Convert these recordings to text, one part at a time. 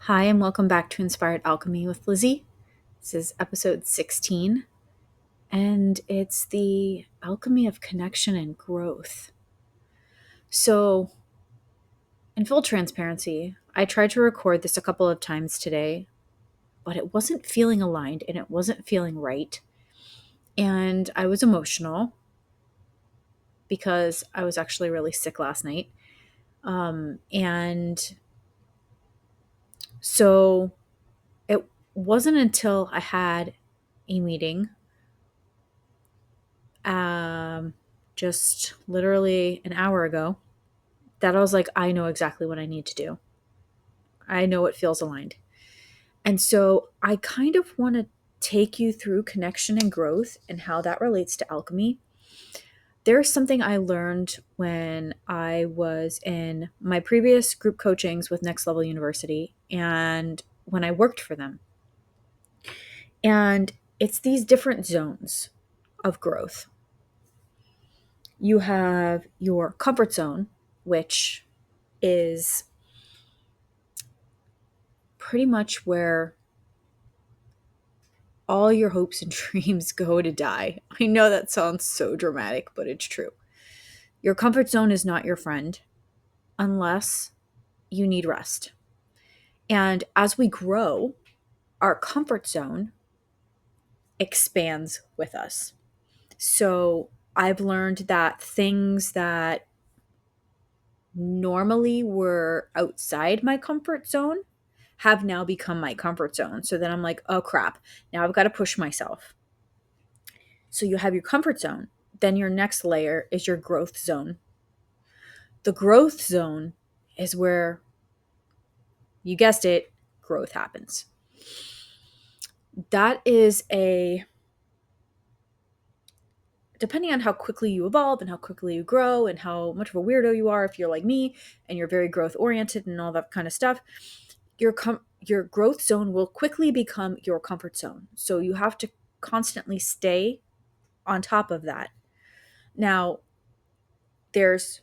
Hi, and welcome back to Inspired Alchemy with Lizzie. This is episode 16, and it's the alchemy of connection and growth. So, in full transparency, I tried to record this a couple of times today, but it wasn't feeling aligned and it wasn't feeling right. And I was emotional because I was actually really sick last night. And so, it wasn't until I had a meeting um, just literally an hour ago that I was like, I know exactly what I need to do. I know it feels aligned. And so I kind of want to take you through connection and growth and how that relates to alchemy. There's something I learned when I was in my previous group coachings with Next Level University and when I worked for them. And it's these different zones of growth. You have your comfort zone, which is pretty much where all your hopes and dreams go to die. I know that sounds so dramatic, but it's true. Your comfort zone is not your friend unless you need rest. And as we grow, our comfort zone expands with us. So I've learned that things that normally were outside my comfort zone have now become my comfort zone. So then I'm like, oh crap, now I've got to push myself. So you have your comfort zone. Then your next layer is your growth zone. The growth zone is where, you guessed it, growth happens. That is depending on how quickly you evolve and how quickly you grow and how much of a weirdo you are, if you're like me and you're very growth oriented and all that kind of stuff, your growth zone will quickly become your comfort zone. So you have to constantly stay on top of that. Now, there's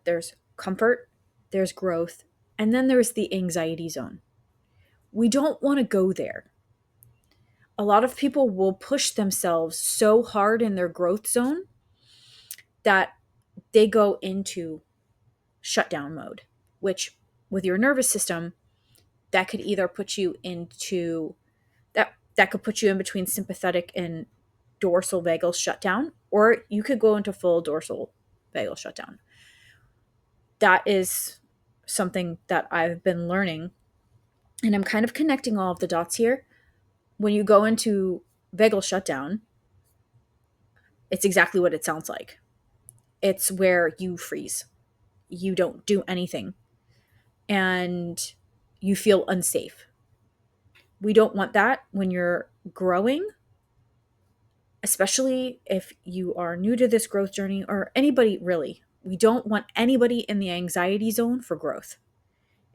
there's comfort, there's growth, and then there's the anxiety zone. We don't want to go there. A lot of people will push themselves so hard in their growth zone that they go into shutdown mode, which with your nervous system, that could either put you into that could put you in between sympathetic and dorsal vagal shutdown, or you could go into full dorsal vagal shutdown. That is something that I've been learning, and I'm kind of connecting all of the dots here. When you go into vagal shutdown, it's exactly what it sounds like. It's where you freeze. You don't do anything and you feel unsafe. We don't want that when you're growing, especially if you are new to this growth journey or anybody really. We don't want anybody in the anxiety zone for growth.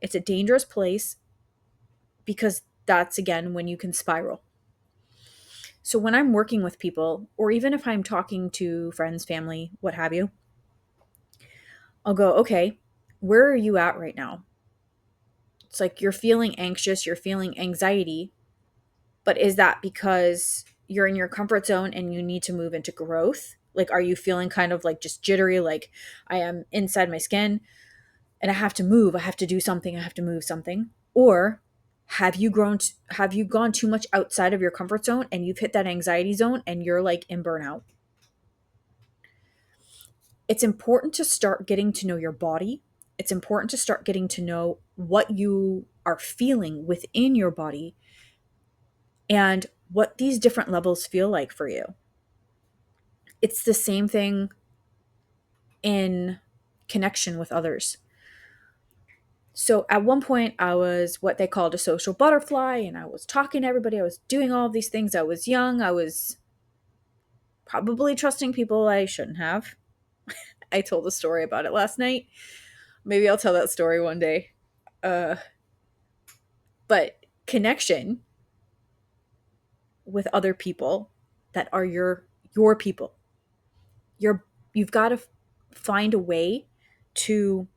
It's a dangerous place because that's again when you can spiral. So when I'm working with people, or even if I'm talking to friends, family, what have you, I'll go, okay, where are you at right now? It's like you're feeling anxious, you're feeling anxiety, but is that because you're in your comfort zone and you need to move into growth? Like, are you feeling kind of like just jittery, like I am inside my skin and I have to move, I have to do something, I have to move something? Or have you gone too much outside of your comfort zone and you've hit that anxiety zone and you're like in burnout? It's important to start getting to know your body. It's important to start getting to know what you are feeling within your body and what these different levels feel like for you. It's the same thing in connection with others. So at one point, I was what they called a social butterfly, and I was talking to everybody. I was doing all of these things. I was young. I was probably trusting people I shouldn't have. I told a story about it last night. Maybe I'll tell that story one day. Uh, but connection with other people that are your people. You've got to find a way to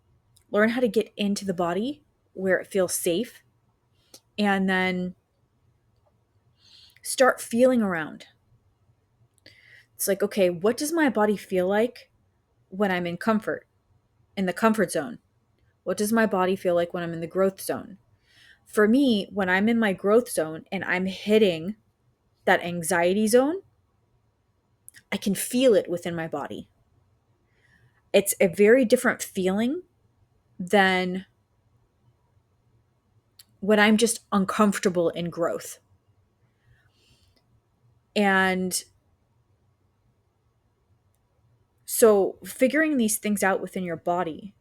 learn how to get into the body where it feels safe and then start feeling around. It's like, okay, what does my body feel like when I'm in comfort, in the comfort zone? What does my body feel like when I'm in the growth zone? For me, when I'm in my growth zone and I'm hitting that anxiety zone, I can feel it within my body. It's a very different feeling than when I'm just uncomfortable in growth. And so figuring these things out within your body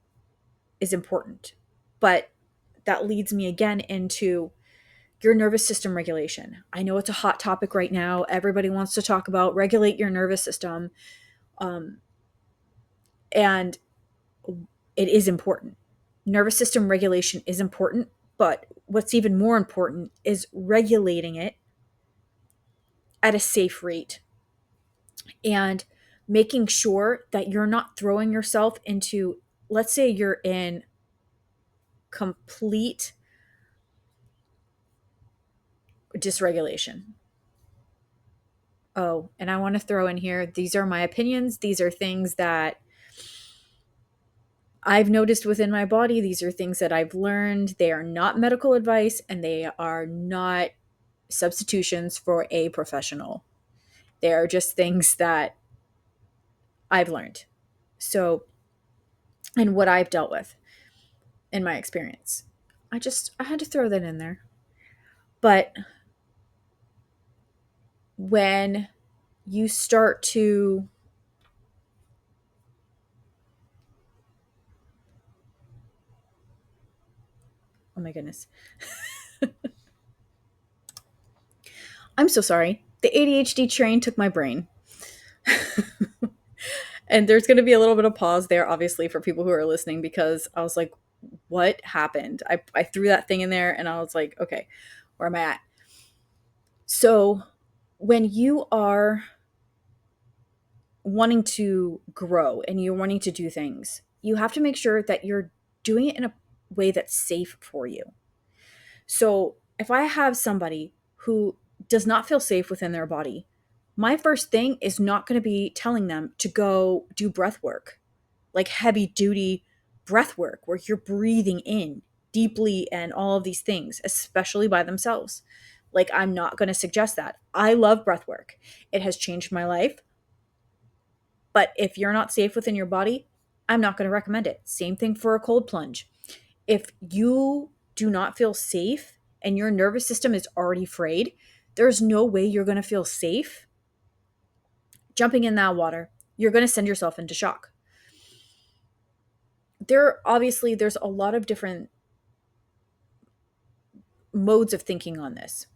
is important. But that leads me again into your nervous system regulation. I know it's a hot topic right now. Everybody wants to talk about regulate your nervous system. Um, and it is important. Nervous system regulation is important, but what's even more important is regulating it at a safe rate and making sure that you're not throwing yourself into, let's say you're in complete dysregulation. Oh, and I want to throw in here, these are my opinions. These are things that I've noticed within my body. These are things that I've learned. They are not medical advice and they are not substitutions for a professional. They are just things that I've learned. So, and what I've dealt with in my experience. I had to throw that in there. But when you start to, oh my goodness, I'm so sorry. The ADHD train took my brain. And there's going to be a little bit of pause there, obviously, for people who are listening, because I was like, what happened? I threw that thing in there and I was like, okay, where am I at? So when you are wanting to grow and you're wanting to do things, you have to make sure that you're doing it in a way that's safe for you. So if I have somebody who does not feel safe within their body, my first thing is not going to be telling them to go do breath work, like heavy duty breath work where you're breathing in deeply and all of these things, especially by themselves. Like, I'm not going to suggest that. I love breath work. It has changed my life. But if you're not safe within your body, I'm not going to recommend it. Same thing for a cold plunge. If you do not feel safe and your nervous system is already frayed, there's no way you're going to feel safe jumping in that water. You're going to send yourself into shock. There's a lot of different modes of thinking on this,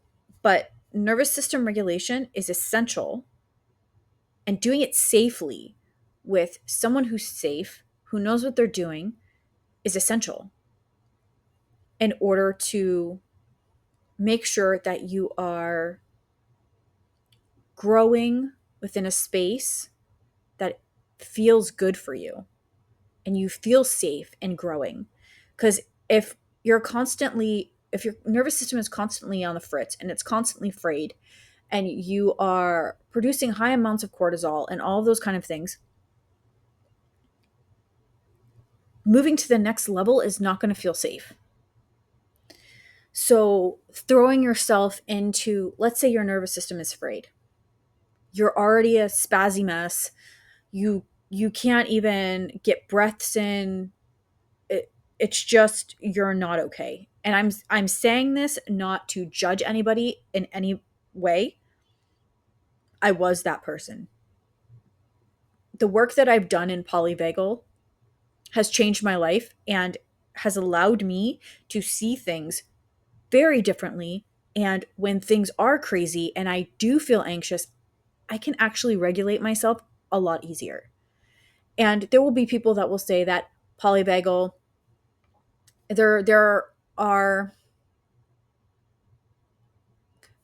but nervous system regulation is essential, and doing it safely with someone who's safe, who knows what they're doing, is essential in order to make sure that you are growing within a space that feels good for you and you feel safe in growing. Because if if your nervous system is constantly on the fritz and it's constantly frayed and you are producing high amounts of cortisol and all of those kind of things, moving to the next level is not going to feel safe. So throwing yourself into, let's say your nervous system is frayed. You're already a spazzy mess. You can't even get breaths in. It's just, you're not okay. And I'm saying this not to judge anybody in any way. I was that person. The work that I've done in polyvagal has changed my life and has allowed me to see things very differently. And when things are crazy and I do feel anxious, I can actually regulate myself a lot easier. And there will be people that will say that polyvagal, there are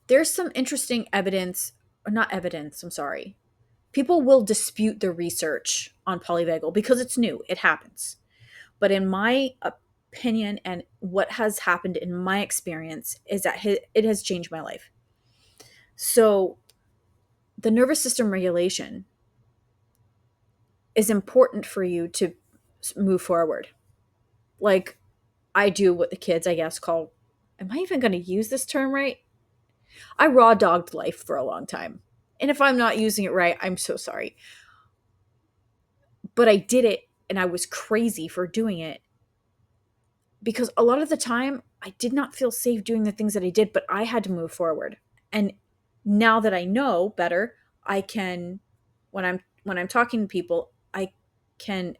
there's some interesting evidence, or not evidence, I'm sorry. People will dispute the research on polyvagal because it's new, it happens. But in my opinion and what has happened in my experience is that it has changed my life. So, the nervous system regulation is important for you to move forward. Like, I do what the kids, I guess, call, am I even going to use this term right? I raw dogged life for a long time. And if I'm not using it right, I'm so sorry. But I did it and I was crazy for doing it because a lot of the time I did not feel safe doing the things that I did, but I had to move forward. And now that I know better, I can, when I'm talking to people, I can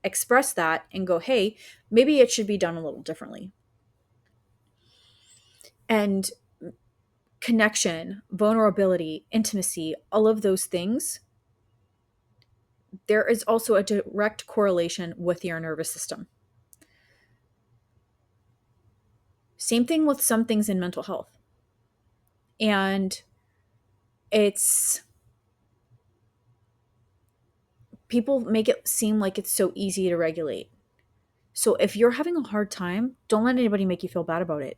express that and go, hey, maybe it should be done a little differently. And connection, vulnerability, intimacy, all of those things, there is also a direct correlation with your nervous system. Same thing with some things in mental health. And it's, people make it seem like it's so easy to regulate. So if you're having a hard time, don't let anybody make you feel bad about it.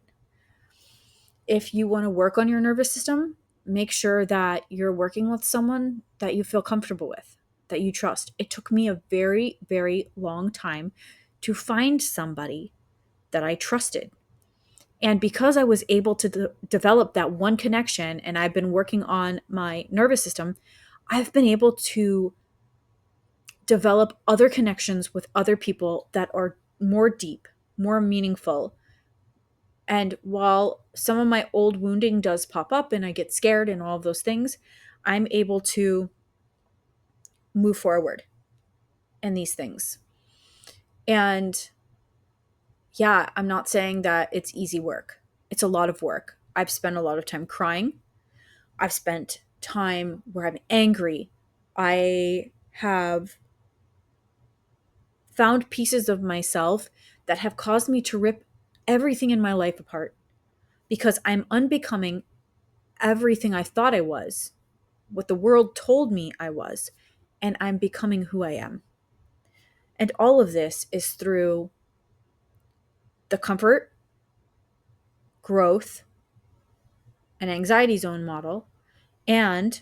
If you want to work on your nervous system, make sure that you're working with someone that you feel comfortable with, that you trust. It took me a very, very long time to find somebody that I trusted. And because I was able to develop that one connection and I've been working on my nervous system, I've been able to develop other connections with other people that are more deep, more meaningful. And while some of my old wounding does pop up and I get scared and all of those things, I'm able to move forward in these things. And yeah, I'm not saying that it's easy work. It's a lot of work. I've spent a lot of time crying. I've spent time where I'm angry. I have found pieces of myself that have caused me to rip everything in my life apart because I'm unbecoming everything I thought I was, what the world told me I was, and I'm becoming who I am. And all of this is through the comfort, growth, and anxiety zone model, and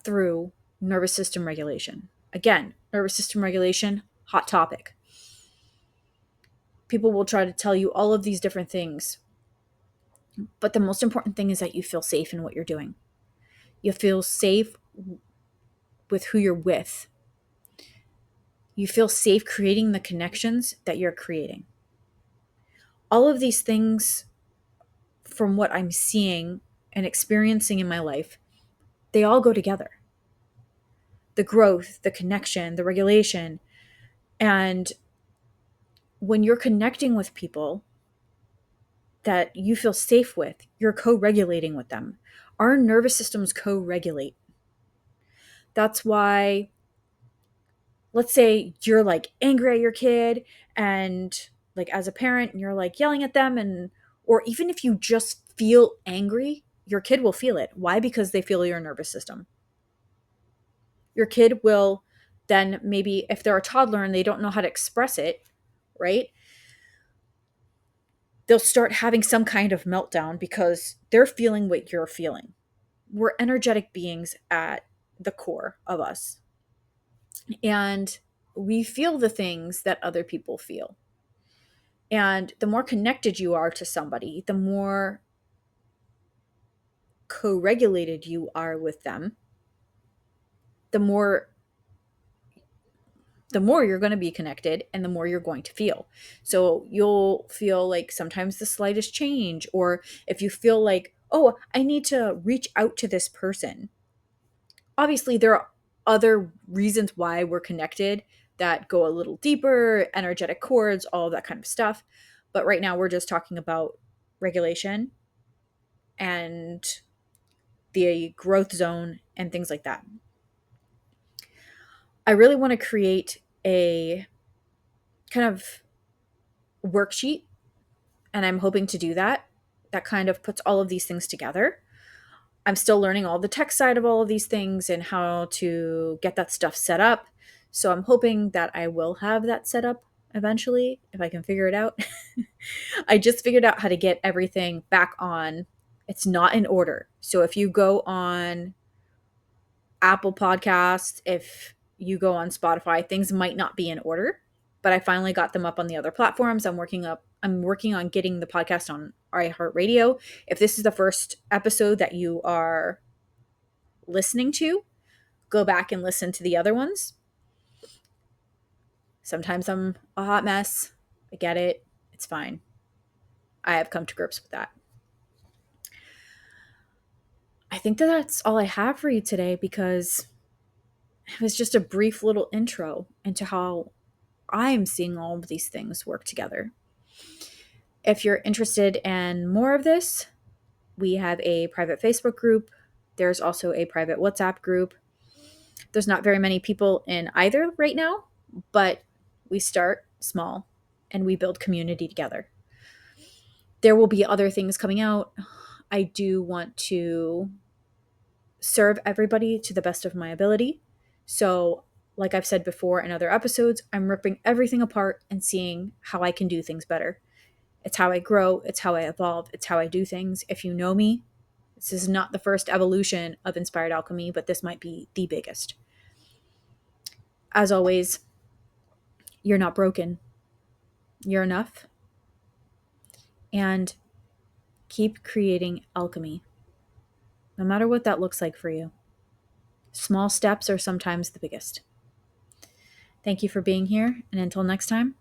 through nervous system regulation. Again, nervous system regulation, hot topic. People will try to tell you all of these different things, but the most important thing is that you feel safe in what you're doing. You feel safe with who you're with. You feel safe creating the connections that you're creating. All of these things, from what I'm seeing and experiencing in my life, they all go together. The growth, the connection, the regulation. And when you're connecting with people that you feel safe with, you're co-regulating with them. Our nervous systems co-regulate. That's why, let's say you're like angry at your kid and like as a parent and you're like yelling at them, and or even if you just feel angry, your kid will feel it. Why? Because they feel your nervous system. Your kid will then, maybe if they're a toddler and they don't know how to express it, right? They'll start having some kind of meltdown because they're feeling what you're feeling. We're energetic beings at the core of us. And we feel the things that other people feel. And the more connected you are to somebody, the more co-regulated you are with them, the more you're going to be connected and the more you're going to feel. So you'll feel like sometimes the slightest change, or if you feel like, oh, I need to reach out to this person. Obviously, there are other reasons why we're connected that go a little deeper, energetic cords, all of that kind of stuff. But right now, we're just talking about regulation and the growth zone and things like that. I really want to create a kind of worksheet, and I'm hoping to do that. That kind of puts all of these things together. I'm still learning all the tech side of all of these things and how to get that stuff set up. So I'm hoping that I will have that set up eventually if I can figure it out. I just figured out how to get everything back on. It's not in order. So if you go on Apple Podcasts, if you go on Spotify, things might not be in order, but I finally got them up on the other platforms. I'm working on getting the podcast on iHeartRadio. If this is the first episode that you are listening to, go back and listen to the other ones. Sometimes I'm a hot mess. I get it. It's fine. I have come to grips with that. I think that that's all I have for you today because it was just a brief little intro into how I'm seeing all of these things work together. If you're interested in more of this, we have a private Facebook group. There's also a private WhatsApp group. There's not very many people in either right now, but we start small and we build community together. There will be other things coming out. I do want to serve everybody to the best of my ability. So, like I've said before in other episodes, I'm ripping everything apart and seeing how I can do things better. It's how I grow, it's how I evolve, it's how I do things. If you know me, this is not the first evolution of Inspired Alchemy, but this might be the biggest. As always, you're not broken. You're enough. And keep creating alchemy, no matter what that looks like for you. Small steps are sometimes the biggest. Thank you for being here, and until next time,